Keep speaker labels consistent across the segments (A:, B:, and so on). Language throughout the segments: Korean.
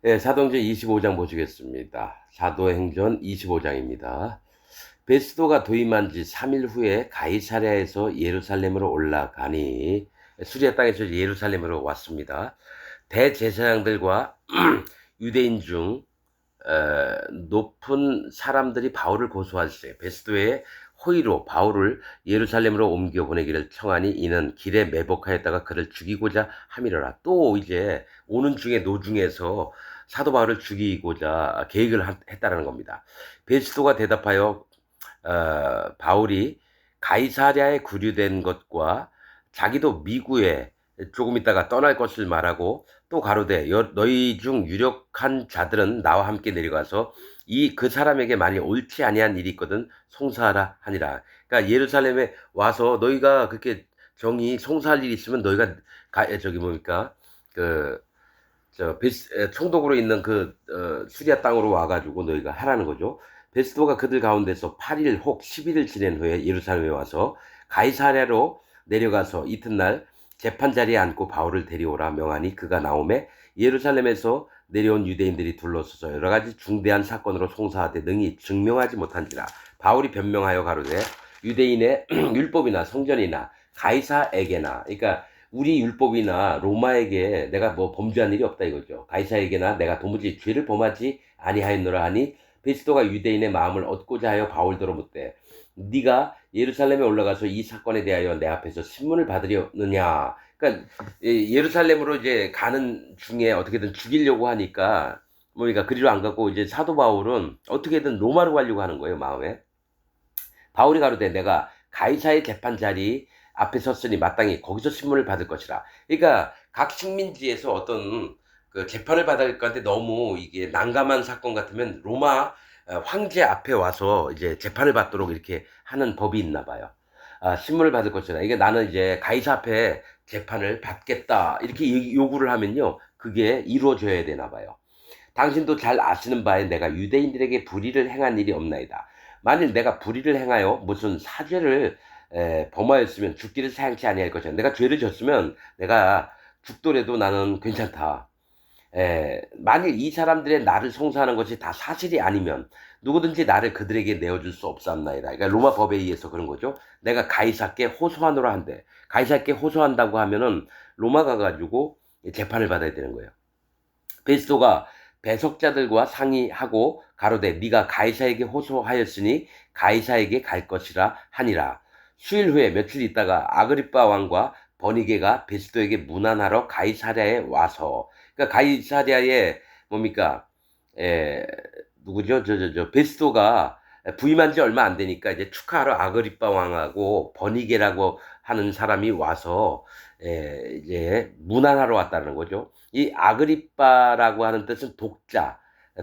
A: 예, 사도행전 25장 보시겠습니다. 사도행전 25장입니다. 베스도가 도임한 지 3일 후에 가이사랴에서 예루살렘으로 올라가니 수리아 땅에서 예루살렘으로 왔습니다. 대제사장들과 유대인 중 높은 사람들이 바울을 고소할 때 베스도의 호의로 바울을 예루살렘으로 옮겨 보내기를 청하니 이는 길에 매복하였다가 그를 죽이고자 함이로라. 또 이제 오는 중에 노중에서 사도 바울을 죽이고자 계획을 했다는 겁니다. 베스도가 대답하여 바울이 가이사랴에 구류된 것과 자기도 미구에 조금 있다가 떠날 것을 말하고 또 가로되 너희 중 유력한 자들은 나와 함께 내려가서 이 그 사람에게 만일 옳지 아니한 일이 있거든 송사하라 하니라. 그러니까 예루살렘에 와서 너희가 그렇게 정의 송사할 일이 있으면 너희가 저기 뭡니까 그 총독으로 있는 수리아 땅으로 와가지고 너희가 하라는 거죠. 베스도가 그들 가운데서 8일 혹 10일을 지낸 후에 예루살렘에 와서 가이사랴로 내려가서 이튿날 재판 자리에 앉고 바울을 데려오라 명하니 그가 나오매 예루살렘에서 내려온 유대인들이 둘러서서 여러 가지 중대한 사건으로 송사하되 능히 증명하지 못한지라. 바울이 변명하여 가로되 유대인의 율법이나 성전이나 가이사에게나, 그러니까 우리 율법이나 로마에게 내가 뭐 범죄한 일이 없다 이거죠. 가이사에게나 내가 도무지 죄를 범하지 아니하였노라 하니 베스도가 유대인의 마음을 얻고자 하여 바울더러 묻되 네가 예루살렘에 올라가서 이 사건에 대하여 내 앞에서 신문을 받으려느냐. 그러니까 예루살렘으로 이제 가는 중에 어떻게든 죽이려고 하니까 뭐니까 그리로 안 가고 이제 사도 바울은 어떻게든 로마로 가려고 하는 거예요, 마음에. 바울이 가로되 내가 가이사의 재판 자리 앞에 섰으니 마땅히 거기서 신문을 받을 것이라. 그러니까 각 식민지에서 어떤 그 재판을 받을 건데 너무 이게 난감한 사건 같으면 로마 황제 앞에 와서 이제 재판을 받도록 이렇게 하는 법이 있나 봐요. 신문을 받을 것이라. 이게 나는 이제 가이사 앞에 재판을 받겠다. 이렇게 요구를 하면요. 그게 이루어져야 되나 봐요. 당신도 잘 아시는 바에 내가 유대인들에게 불의를 행한 일이 없나이다. 만일 내가 불의를 행하여 무슨 사죄를 범하였으면 죽기를 사양치 아니할 것이야. 내가 죄를 졌으면 내가 죽더라도 나는 괜찮다. 만일 이 사람들의 나를 송사하는 것이 다 사실이 아니면 누구든지 나를 그들에게 내어줄 수 없사옵나이다. 그러니까 로마 법에 의해서 그런 거죠. 내가 가이사께 호소하노라 한대. 가이사께 호소한다고 하면은 로마 가가지고 재판을 받아야 되는 거예요. 베스도가 배석자들과 상의하고 가로되 네가 가이사에게 호소하였으니 가이사에게 갈 것이라 하니라. 수일 후에 며칠 있다가 아그리빠 왕과 버니게가 베스도에게 문안하러 가이사랴에 와서, 그러니까 가이사랴에 뭡니까 에, 누구죠? 베스도가 부임한 지 얼마 안 되니까 이제 축하하러 아그리빠 왕하고 버니게라고 하는 사람이 와서 이제 문안하러 왔다는 거죠. 이 아그리빠라고 하는 뜻은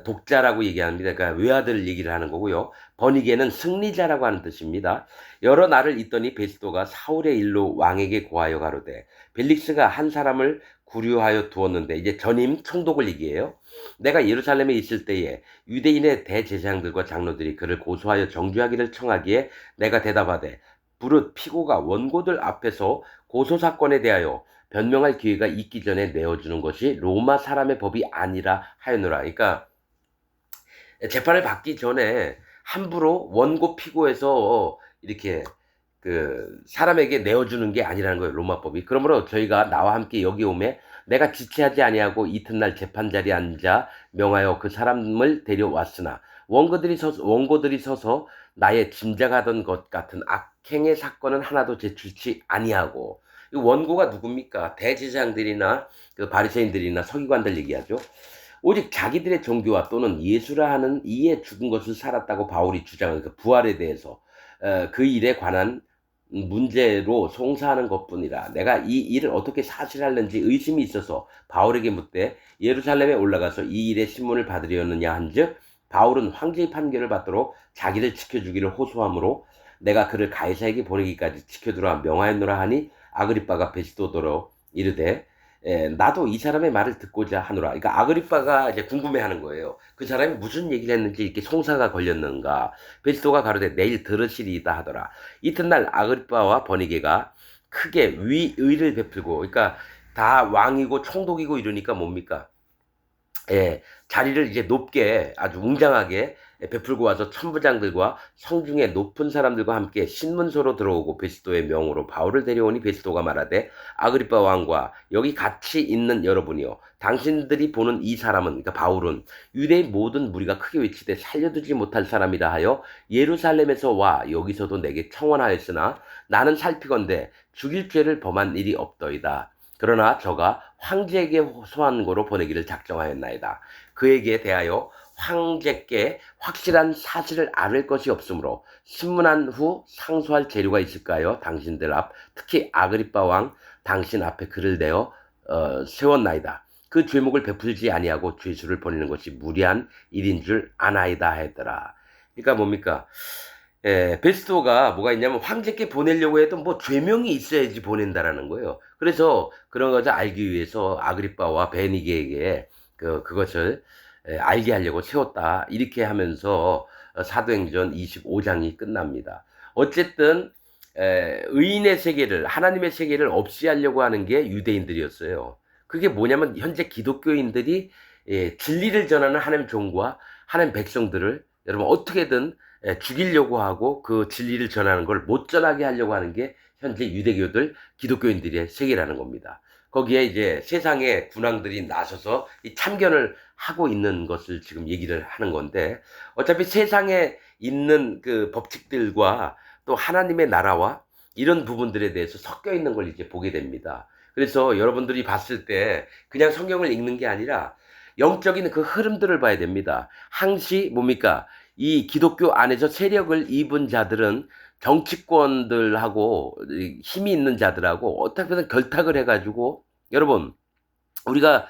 A: 독자라고 얘기합니다. 그러니까 외아들 얘기를 하는 거고요. 버니게는 승리자라고 하는 뜻입니다. 여러 날을 있더니 베스도가 사울의 일로 왕에게 고하여 가로되 벨릭스가 한 사람을 구류하여 두었는데, 이제 전임 총독을 얘기해요. 내가 예루살렘에 있을 때에 유대인의 대제사장들과 장로들이 그를 고소하여 정죄하기를 청하기에 내가 대답하되 무릇 피고가 원고들 앞에서 고소 사건에 대하여 변명할 기회가 있기 전에 내어주는 것이 로마 사람의 법이 아니라 하였노라. 그러니까 재판을 받기 전에 함부로 원고 피고에서 이렇게 그 사람에게 내어주는 게 아니라는 거예요, 로마법이. 그러므로 저희가 나와 함께 여기 오매 내가 지체하지 아니하고 이튿날 재판 자리에 앉아 명하여 그 사람을 데려왔으나 원고들이 서서 나의 짐작하던 것 같은 악행의 사건은 하나도 제출치 아니하고. 이 원고가 누굽니까? 대제사장들이나 그 바리새인들이나 서기관들 얘기하죠. 오직 자기들의 종교와 또는 예수라 하는 이에 죽은 것을 살았다고 바울이 주장하는 그 부활에 대해서 그 일에 관한 문제로 송사하는 것뿐이라. 내가 이 일을 어떻게 사실할는지 의심이 있어서 바울에게 묻되 예루살렘에 올라가서 이 일의 신문을 받으려느냐 한즉 바울은 황제의 판결을 받도록 자기를 지켜주기를 호소하므로 내가 그를 가이사에게 보내기까지 지켜두라 명하였노라 하니 아그리빠가 베스도더러 이르되 나도 이 사람의 말을 듣고자 하노라. 그러니까 아그리빠가 이제 궁금해하는 거예요. 그 사람이 무슨 얘기를 했는지 이렇게 송사가 걸렸는가. 베스도가 가로되 내일 들으시리이다 하더라. 이튿날 아그리빠와 버니게가 크게 위의를 베풀고, 그러니까 다 왕이고 총독이고 이러니까 뭡니까? 예, 자리를 이제 높게 아주 웅장하게 베풀고 와서 천부장들과 성중에 높은 사람들과 함께 신문소로 들어오고 베스도의 명으로 바울을 데려오니 베스도가 말하되 아그리빠 왕과 여기 같이 있는 여러분이요 당신들이 보는 이 사람은 그러니까 바울은 유대의 모든 무리가 크게 외치되 살려두지 못할 사람이라 하여 예루살렘에서 와 여기서도 내게 청원하였으나 나는 살피건대 죽일 죄를 범한 일이 없더이다. 그러나 저가 황제에게 소환고로 보내기를 작정하였나이다. 그에게 대하여 황제께 확실한 사실을 아를 것이 없으므로 신문한 후 상소할 재료가 있을까요? 당신들 앞 특히 아그리빠 왕 당신 앞에 글을 내어 세웠나이다. 그 죄목을 베풀지 아니하고 죄수를 보내는 것이 무리한 일인 줄 아나이다 하더라. 그러니까 뭡니까? 베스토가 뭐가 있냐면 황제께 보내려고 해도 뭐 죄명이 있어야지 보낸다라는 거예요. 그래서 그런 것을 알기 위해서 아그리빠와 베니게에게 그것을 알게 하려고 세웠다. 이렇게 하면서 사도행전 25장이 끝납니다. 어쨌든 의인의 세계를 하나님의 세계를 없이 하려고 하는 게 유대인들이었어요. 그게 뭐냐면 현재 기독교인들이 진리를 전하는 하나님 종과 하나님 백성들을 여러분 어떻게든 죽이려고 하고 그 진리를 전하는 걸 못 전하게 하려고 하는 게 현재 유대교들 기독교인들의 세계라는 겁니다. 거기에 이제 세상의 군왕들이 나서서 이 참견을 하고 있는 것을 지금 얘기를 하는 건데 어차피 세상에 있는 그 법칙들과 또 하나님의 나라와 이런 부분들에 대해서 섞여 있는 걸 이제 보게 됩니다. 그래서 여러분들이 봤을 때 그냥 성경을 읽는 게 아니라 영적인 그 흐름들을 봐야 됩니다. 항시 뭡니까? 이 기독교 안에서 세력을 입은 자들은 정치권들하고 힘이 있는 자들하고 어떻게든 결탁을 해가지고 여러분 우리가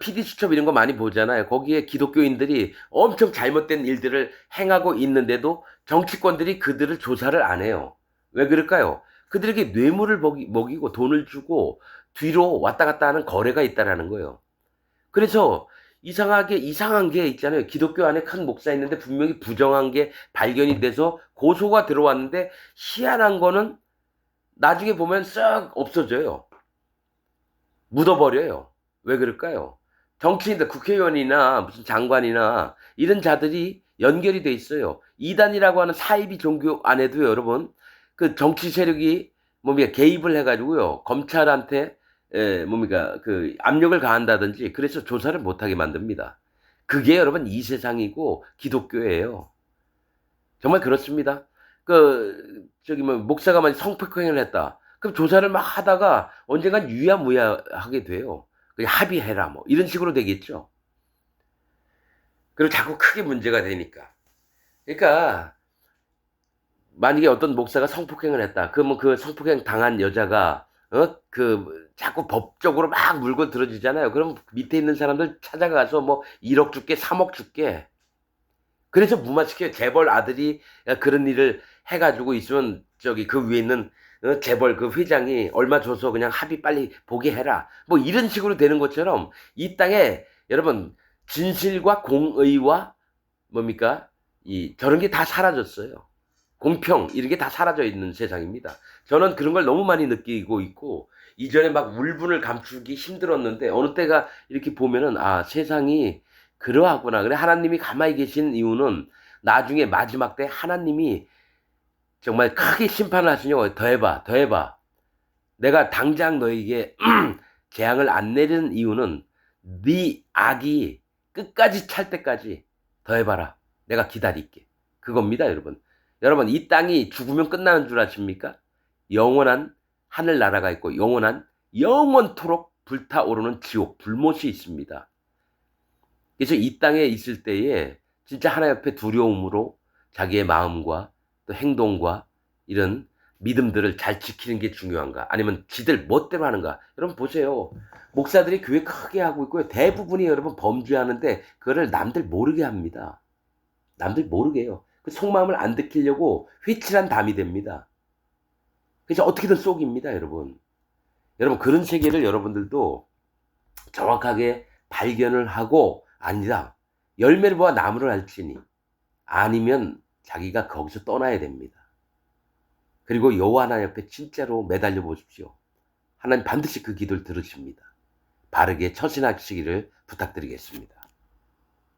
A: PD수첩 이런 거 많이 보잖아요. 거기에 기독교인들이 엄청 잘못된 일들을 행하고 있는데도 정치권들이 그들을 조사를 안 해요. 왜 그럴까요? 그들에게 뇌물을 먹이고 돈을 주고 뒤로 왔다 갔다 하는 거래가 있다라는 거예요. 그래서 이상한 게 있잖아요. 기독교 안에 큰 목사 있는데 분명히 부정한 게 발견이 돼서 고소가 들어왔는데 희한한 거는 나중에 보면 싹 없어져요. 묻어버려요. 왜 그럴까요? 정치인들, 국회의원이나 무슨 장관이나 이런 자들이 연결이 돼 있어요. 이단이라고 하는 사이비 종교 안에도 여러분 그 정치 세력이 뭡니까 개입을 해가지고요 검찰한테 뭡니까 그 압력을 가한다든지 그래서 조사를 못하게 만듭니다. 그게 여러분 이 세상이고 기독교예요. 정말 그렇습니다. 저기 뭐 목사가 만약 성폭행을 했다. 그럼 조사를 막 하다가 언젠간 유야무야하게 돼요. 그냥 합의해라 뭐 이런 식으로 되겠죠. 그리고 자꾸 크게 문제가 되니까. 그러니까 만약에 어떤 목사가 성폭행을 했다. 그러면 그 성폭행 당한 여자가 자꾸 법적으로 막 물고 들어지잖아요. 그럼 밑에 있는 사람들 찾아가서 뭐 1억 줄게, 3억 줄게. 그래서 무마시켜요. 재벌 아들이 그런 일을 해가지고 있으면 저기 그 위에 있는 재벌 그 회장이 얼마 줘서 그냥 합의 빨리 보게 해라. 뭐 이런 식으로 되는 것처럼 이 땅에 여러분 진실과 공의와 뭡니까? 저런 게 다 사라졌어요. 공평 이런 게 다 사라져 있는 세상입니다. 저는 그런 걸 너무 많이 느끼고 있고 이전에 막 울분을 감추기 힘들었는데 어느 때가 이렇게 보면은 아 세상이 그러하구나. 그래 하나님이 가만히 계신 이유는 나중에 마지막 때 하나님이 정말 크게 심판을 하시냐고 더 해봐 더 해봐. 내가 당장 너에게 재앙을 안 내리는 이유는 네 악이 끝까지 찰 때까지 더 해봐라. 내가 기다릴게. 그겁니다 여러분. 여러분 이 땅이 죽으면 끝나는 줄 아십니까? 영원한 하늘나라가 있고 영원토록 불타오르는 지옥 불못이 있습니다. 그래서 이 땅에 있을 때에 진짜 하나님 앞에 두려움으로 자기의 마음과 또 행동과 이런 믿음들을 잘 지키는 게 중요한가? 아니면 지들 멋대로 하는가? 여러분 보세요. 목사들이 교회 크게 하고 있고요. 대부분이 여러분 범죄하는데 그거를 남들 모르게 합니다. 남들 모르게 해요. 그 속마음을 안 들키려고 휘칠한 담이 됩니다. 그래서 어떻게든 속입니다, 여러분. 여러분 그런 세계를 여러분들도 정확하게 발견을 하고 아니다. 열매를 보아 나무를 알지니 아니면 자기가 거기서 떠나야 됩니다. 그리고 여호와 하나님 옆에 진짜로 매달려 보십시오. 하나님 반드시 그 기도를 들으십니다. 바르게 처신하시기를 부탁드리겠습니다.